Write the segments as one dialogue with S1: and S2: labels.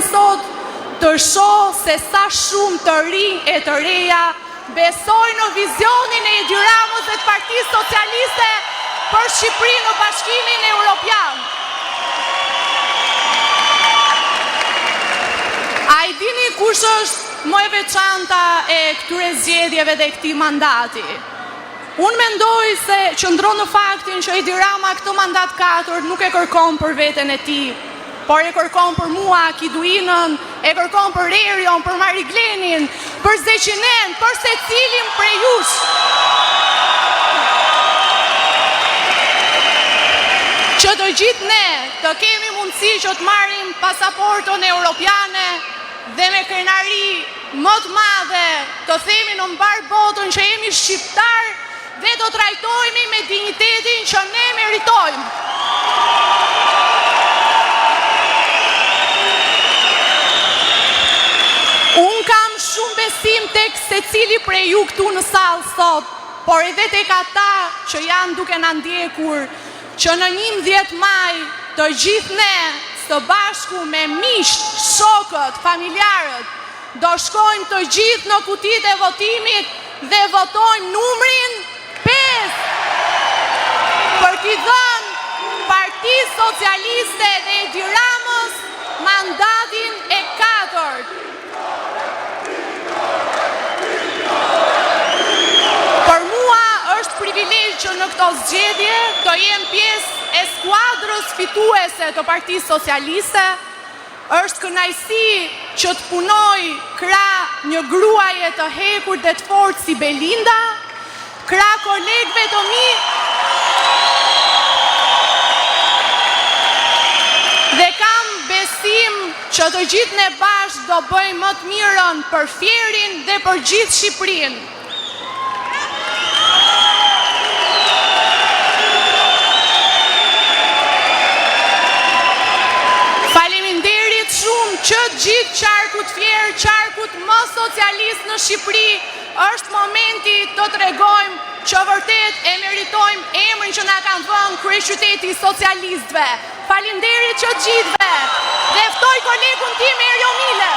S1: sot të shoh se sa shumë të rinj e të reja besojnë në vizionin e Edi Ramës dhe të Partisë Socialiste për Shqipërinë në Bashkimin Evropian. A i dini kush është më e veçanta e këtyre zgjedhjeve dhe këtij mandati? Unë mendoj se qëndron në faktin që Edi Rama këtë mandat 4 nuk e kërkon për veten e tij, por e kërkon për mua, Kiduinën, e kërkon për Rerion, për Mariglenin, për Zeqinen, për secilin prej jush. Që të gjithë ne të kemi mundësi që të marrim pasaportën europiane dhe me krenari më të madhe të themi në mbar botën që jemi shqiptar dhe do trajtojmë me dignitetin që ne meritojmë. Unë kam shumë besim tek secili prej ju këtu në sallë sot, por edhe tek ata që janë duke na ndjekur, që në 11 maj të gjithë ne së bashku me miqt, shokët, familjarët, do shkojmë të gjithë në kutitë e votimit dhe votojmë numrin 5 për t'i dhënë Partisë Socialiste dhe Edi Ramës mandatin e 4. Për mua është privilegj që në këto zgjedhje të jem pjesë e skuadrës fituese të Partisë Socialiste. Është kënaqësi që të punoj krah një gruaje të hekur dhe të fortë si Belinda, krah kolegëve të mi dhe kam besim që të gjithë ne bashkë do bëjmë më të mirën për Fierin dhe për gjithë Shqipërinë. Faleminderit shumë që gjithë qarkut Fier, qarkut më socialist në Shqipëri, është momenti të tregojmë që vërtet e meritojmë emrin që na kanë dhënë kryeqyteti i socialistëve. Faleminderit që gjithëve. Dhe ftoj kolegun tim Erjo Mile.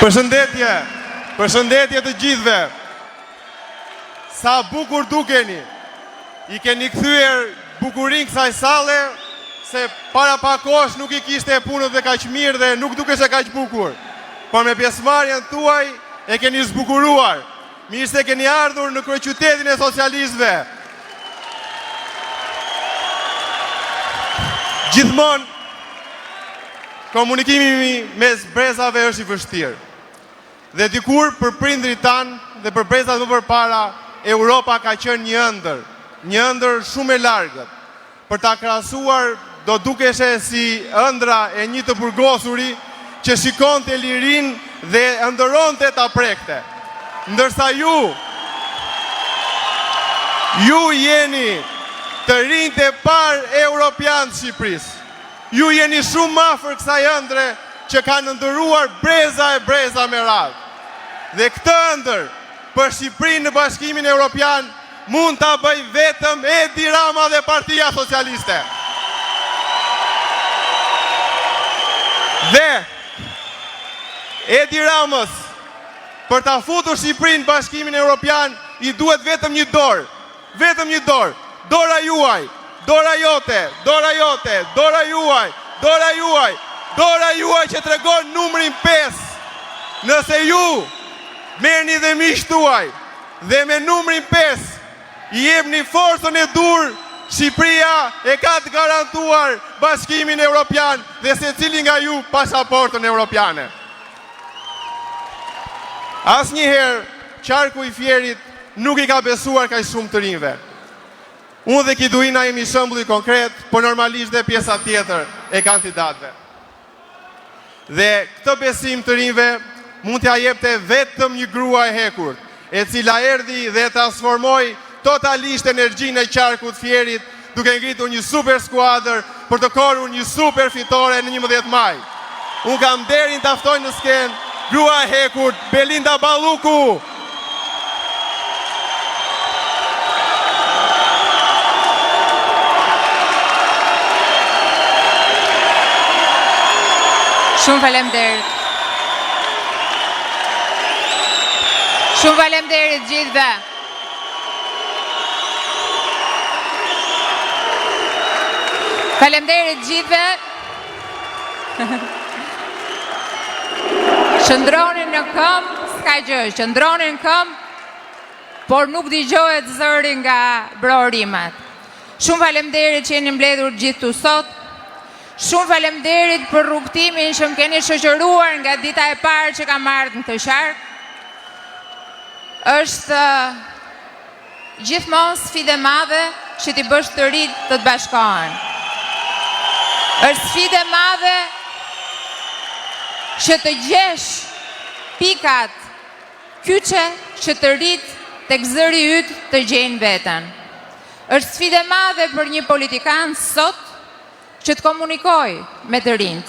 S2: Përshëndetje. Përshëndetje të gjithëve. Sa bukur dukeni. I keni kthyer bukurinë kësaj salle, se para pak kohësh nuk i kishte e punët dhe kaq mirë dhe nuk dukeshe kaq bukur. Por me pjesëmarrjen tuaj e keni zbukuruar. Mirë se keni ardhur në kryeqytetin e socialistëve. Gjithmonë komunikimi mes brezave është i vështirë. Dhe dikur për prindrit tanë dhe për brezat më përpara, Europa ka qenë një ëndër shumë e largët. Për ta krahasuar do dukeshe si ëndra e një të burgosuri që shikonte lirin dhe ëndëronte ta prekte. Ndërsa ju jeni të rinjtë e parë europian të Shqipërisë. Ju jeni shumë më afër kësaj ëndre që kanë ndëruar breza e breza me radhë. Dhe këtë ëndër për Shqipërinë në Bashkimin Evropian mund ta bëj vetëm Edi Rama dhe Partia Socialiste. Dhe Edi Ramës për ta futur Shqipërinë në Bashkimin Evropian i duhet vetëm një dorë. Vetëm një dorë. Dora juaj, dora jote, dora jote, dora juaj, dora juaj, dora juaj që tregon numrin 5. Nëse ju merrni dhe miqtë tuaj dhe me numrin 5 i jepni forcën e dur, Shqipëria e ka të garantuar Bashkimin Evropian dhe secili nga ju pasaportën evropiane. Asnjëherë qarku i Fierit nuk i ka besuar kaq shumë të rinjve. Unë dhe Kiduina jemi shembull konkret, por normalisht dhe pjesa tjetër e kandidatëve. Dhe këtë besim të rinjve mund t'ja jepte vetëm një grua e hekur, e cila erdhi dhe transformoi totalisht energjinë e qarkut Fierit, duke ngritur një super skuadër për të korrur një super fitore në 11 maj. Unë kam nderin ta ftoj në skenë grua e hekur Belinda Balluku.
S3: Shumë faleminderit. Shumë faleminderit gjithëve. Faleminderit gjithëve. Qëndronin në këmbë, s'ka gjë, qëndronin në këmbë, por nuk dëgjohet zëri nga brorimet. Shumë faleminderit që jeni mbledhur gjithë tu sot. Shumë faleminderit për rrugtimin që më keni shoqëruar nga dita e parë që kam ardhur në këtë qark. Është gjithmonë sfidë e madhe që t'i bësh të rit të bashkohen. Është sfidë e madhe që të gjesh pikat kyçe që të rit tek zëri yt të gjejnë veten. Është sfidë e madhe për një politikan sot që të komunikoj me të rinjt.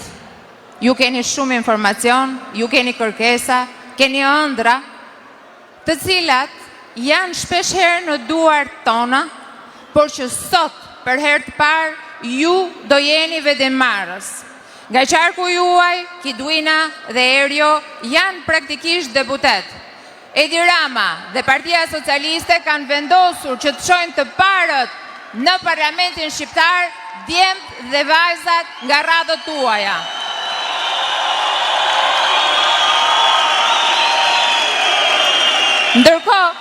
S3: Ju keni shumë informacion, ju keni kërkesa, keni ëndra, të cilat janë shpeshherë në duart tona, por që sot, për herë të parë, ju do jeni vendimmarrës. Nga qarku juaj, Kiduina dhe Erio janë praktikisht deputet. Edi Rama dhe Partia Socialiste kanë vendosur që të çojnë të parët në parlamentin shqiptar djemt dhe vajzat nga radhët tuaja. Ndërkohë,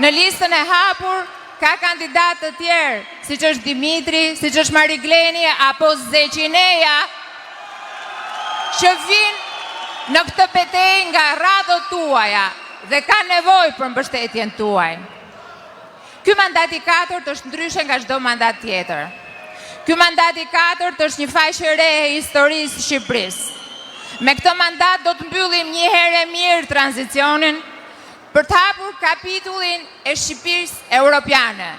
S3: në listën e hapur ka kandidatë të tjerë, siç është Dimitri, siç është Marigleni apo Zeqineja, që vinë në këtë betejë nga radhët tuaja dhe ka nevojë për mbështetjen tuaj. Ky mandat i 4 është ndryshe nga çdo mandat tjetër. Ky mandat i 4 është një faqe e re e historisë së Shqipërisë. Me këtë mandat do të mbyllim një herë e mirë tranzicionin për të hapur kapitullin e Shqipërisë europiane,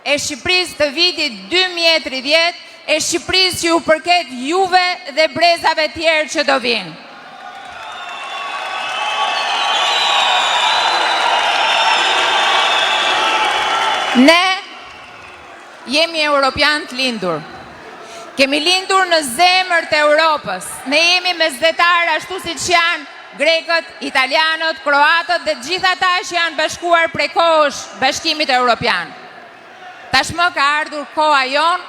S3: e Shqipërisë të vitit 2030, e Shqipërisë që ju përket juve dhe brezave tjerë që do vinë. Ne jemi europian të lindur. Kemi lindur në zemër të Europës. Ne jemi mesdhetar ashtu siç janë grekët, italianët, kroatët dhe gjithë ata që janë bashkuar prej kohësh Bashkimit Evropian. Tashmë ka ardhur koha jon,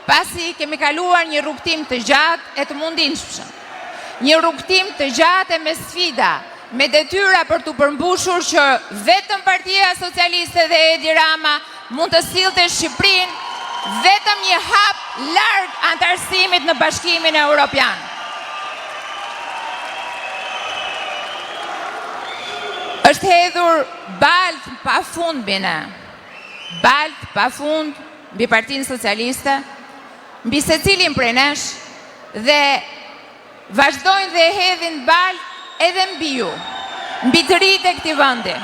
S3: pasi kemi kaluar një rrugtim të gjatë e të mundimshëm. Një rrugtim të gjatë e me sfida, me detyra për të përmbushur që vetëm Partia Socialiste dhe Edi Rama mund të sillte Shqipërinë vetëm një hap larg antarësimit në Bashkimin Evropian. Është hedhur balt pafund mbi Partinë Socialiste, mbi secilin prej nesh dhe vazhdojnë dhe hedhin balt edhe mbi ju, mbi të rinjtë e këtij vendi,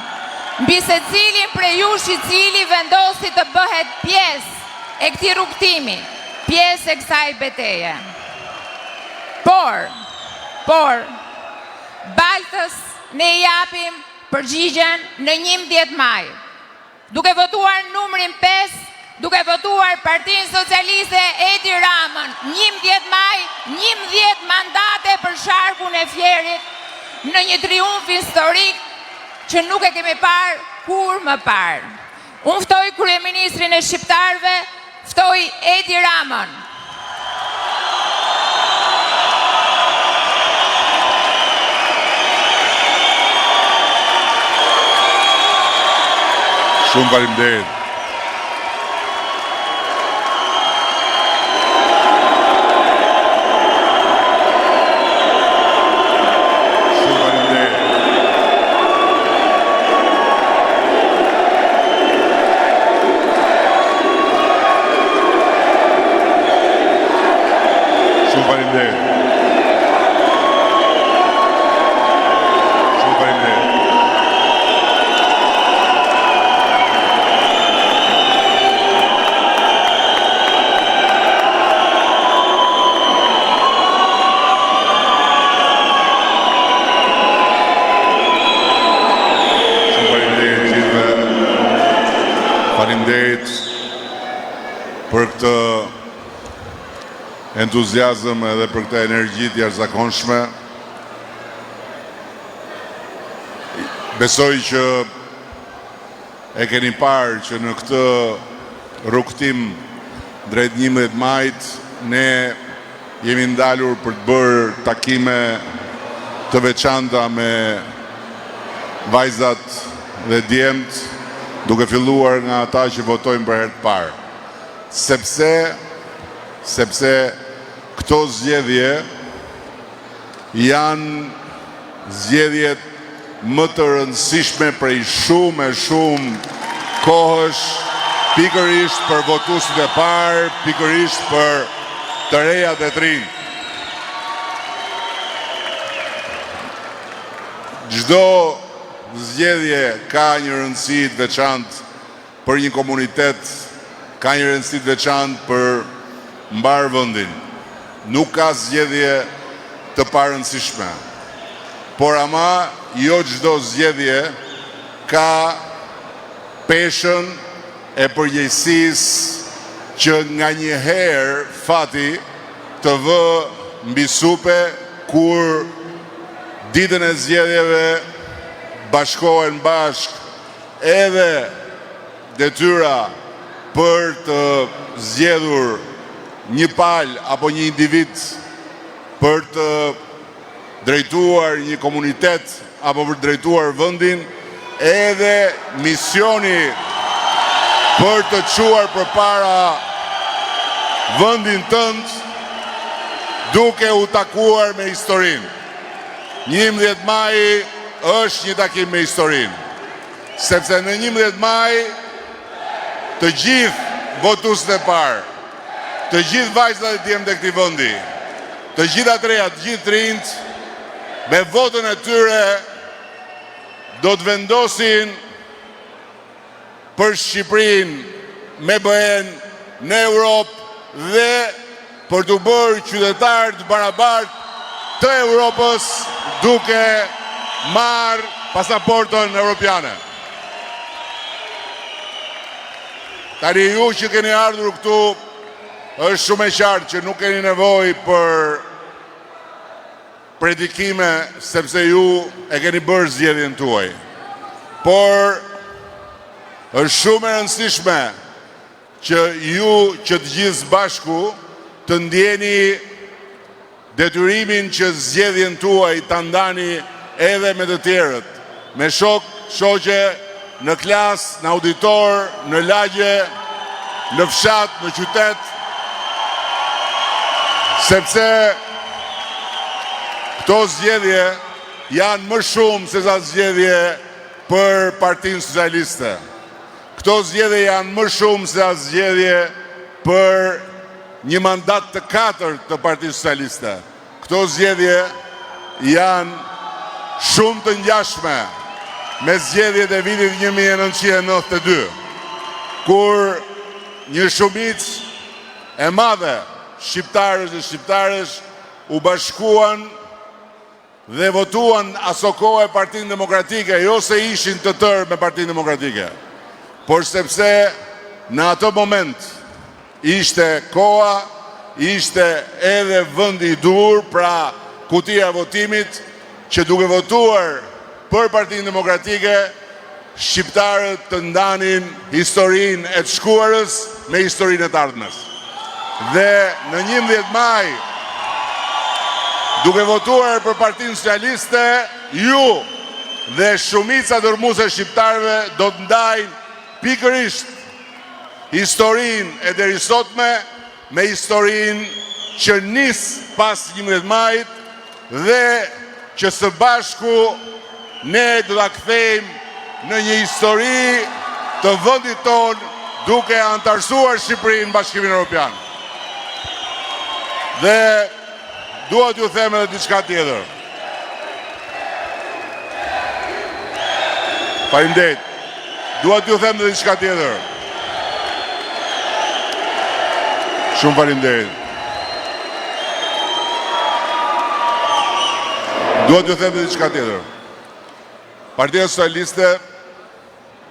S3: mbi secilin prej jush i cili vendosi të bëhet pjesë e këtij rrugtimi, pjesë e kësaj betejë. Por, baltës ne i japim përgjigjen në 11 maj. Duke votuar numrin 5, duke votuar Partinë Socialiste Edi Ramën, 11 maj, 11 mandate për sharkun e Fierit, në një triumf historik që nuk e kemi parë kur më parë. Unë ftoj kryeministrin e shqiptarëve, ftoj Edi Ramën.
S4: Shumë faleminderit. Faleminderit për këtë entuziazëm edhe për këtë energji të jashtëzakonshme. Besoj që e keni parë që në këtë rrugtim drejt 11 majit ne jemi ndalur për të bërë takime të veçanta me vajzat dhe djemt, duke filluar nga ata që votojnë për herë të parë. Sepse këto zgjedhje janë zgjedhjet më të rëndësishme prej shumë kohësh, pikërisht për votuesit e parë, pikërisht për të rejat e të rinj. Çdo zgjedhje ka një rëndësi të veçantë për një komunitet, ka një rëndësi të veçantë për mbar vendin. Nuk ka zgjedhje të parëndësishme. Por ama jo çdo zgjedhje ka peshën e përgjegjësisë që nga një herë fati të vë mbi supe kur ditën e zgjedhjeve bashkohen bashk edhe detyra për të zgjedhur një palë apo një individ për të drejtuar një komunitet apo për drejtuar vendin, edhe misioni për të çuar përpara vendin tënd duke u takuar me historinë. 11 maj është një takim me historinë, sepse në 11 maj të gjithë votuesit e parë, të gjithë vajzat e djemtë e këtij vendi, të gjitha të reja, të gjithë të rinjt, me votën e tyre do të vendosin për Shqipërinë me BE-n në Europë dhe për të bërë qytetar të barabartë të Europës duke marrë pasaportën europiane. Tani ju që keni ardhur këtu, është shumë e qartë që nuk keni nevojë për predikime, sepse ju e keni bërë zgjedhjen tuaj. Por është shumë e rëndësishme që ju që të gjithë bashku të ndjeni detyrimin që zgjedhjen tuaj ta ndani edhe me të tjerët, me shok, shoqe, në klasë, në auditor, në lagje, në fshat, në qytet, sepse këto zgjedhje janë më shumë se sa zgjedhje për Partinë Socialiste. Këto zgjedhje janë më shumë se sa zgjedhje për një mandat të 4 të Partisë Socialiste. Këto zgjedhje janë shumë të ngjashme me zgjedhjet e vitit 1992, kur një shumicë e madhe shqiptarësh dhe shqiptaresh u bashkuan dhe votuan aso kohë Partinë Demokratike, jo se ishin të tërë me Partinë Demokratike, por sepse në ato moment ishte koha, ishte edhe vendi i dur, pra kutia e votimit, që duke votuar për Partinë Demokratike, shqiptarët të ndanin historinë e të shkuarës me historinë e të ardhmes. Dhe në 11 maj, duke votuar për Partinë Socialiste, ju dhe shumica dërmuese shqiptarëve do të ndajnë pikërisht historinë e derisotme me historinë që nis pas 11 majit dhe që së bashku ne do ta kthejmë në një histori të vendit tonë duke antarësuar Shqipërinë në Bashkimin Evropian. Dhe dua t'ju them edhe diçka tjetër. Faleminderit. Dua t'ju them edhe diçka tjetër. Shumë faleminderit. Dua t'ju them edhe diçka tjetër. Partia Socialiste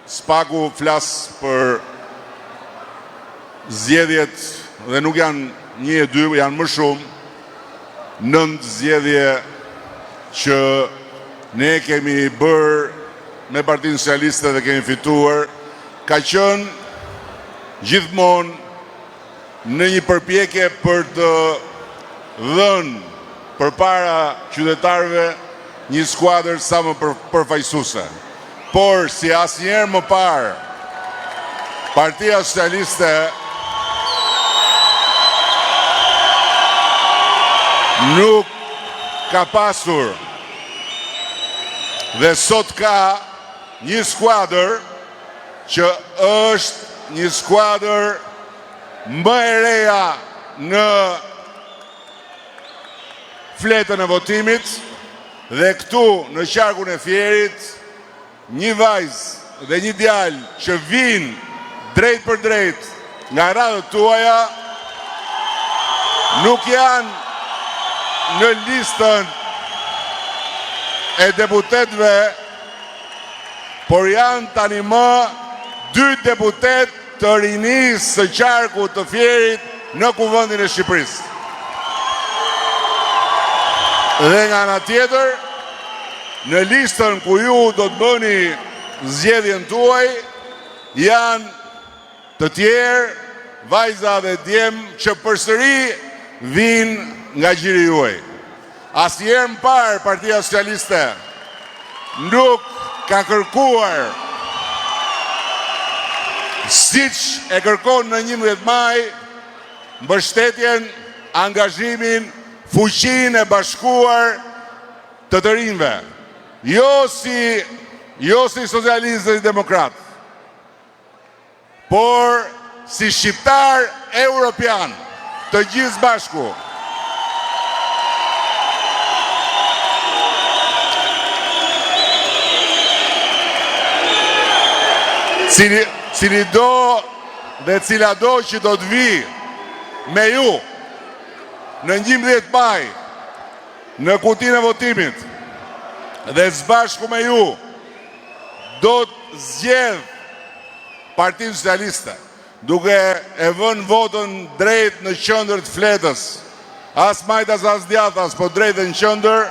S4: spaku flas për zgjedhjet dhe nuk janë 1 e 2, janë më shumë 9 zgjedhje që ne kemi bërë me Partinë Socialiste dhe kemi fituar, ka qenë gjithmonë në një përpjekje për të dhënë përpara qytetarëve një skuadër sa më përfaqësuese. Por si asnjëherë më parë, Partia Socialiste nuk ka pasur dhe sot ka një skuadër që është një skuadër më e reja në fletën e votimit dhe këtu në qarkun e Fierit një vajzë dhe një djalë që vinë drejt për drejt nga radhët tuaja nuk janë në listën e deputetëve, por janë tani më 2 deputet të rinisë së qarkut të Fierit në Kuvendin e Shqipërisë. Dhe nga ana tjetër, në listën ku ju do të bëni zgjedhjen tuaj, janë të tjerë vajza dhe djem që përsëri vinë nga gjiri juaj. Asnjëherë më parë Partia Socialiste nuk ka kërkuar, siç e kërkon në 11 maj, mbështetjen, angazhimin, fuqinë e bashkuar të të rinjve. Jo si socialistë dhe demokrat, por si shqiptar europian, të gjithë bashku. Cili do dhe cila do që do të vi me ju në 11 maj në kutinë e votimit dhe zbashku me ju do të zgjedh Partinë Socialiste duke e vënë votën drejt në qendër të fletës, as majtas as djathtas, po drejt në qendër,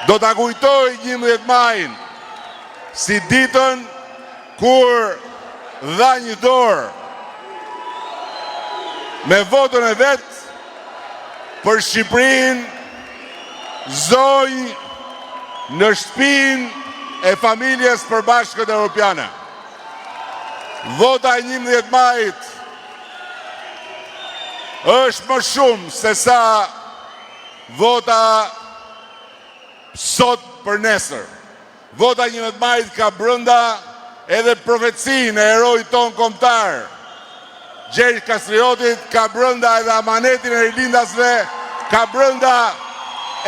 S4: do ta kujtoj 11 majin si ditën kur dha një dorë me votën e vetë për Shqipërinë, zonjë në shtëpinë e familjes përbashkët europiane. Vota e 11 majit është më shumë se sa vota sot për nesër. Vota e 11 majit ka brenda edhe profecinë e herojit ton kombëtar, Gjergj Kastriotit, ka brenda edhe amanetin e rilindasve, ka brenda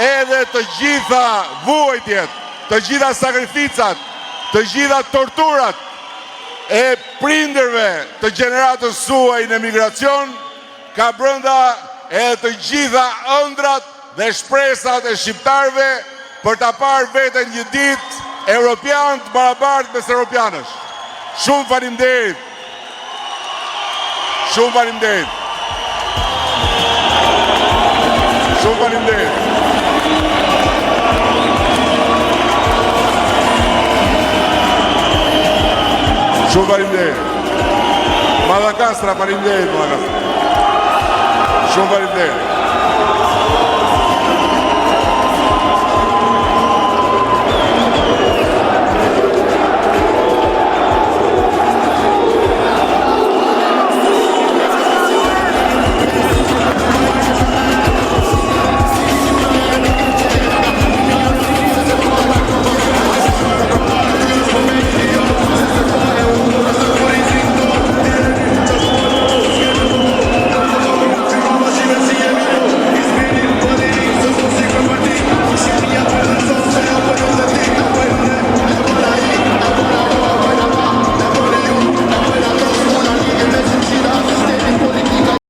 S4: edhe të gjitha vuajtjet, të gjitha sakrificat, të gjitha torturat e prindërve të gjeneratës suaj në emigracion, ka brenda edhe të gjitha ëndrat dhe shpresat e shqiptarve për ta parë veten një ditë europian të barabartë mes europianësh. Shumë faleminderit. Shumë faleminderit. Shumë faleminderit. Shumë faleminderit. Madakastra, faleminderit, Madakastra. Shumë faleminderit.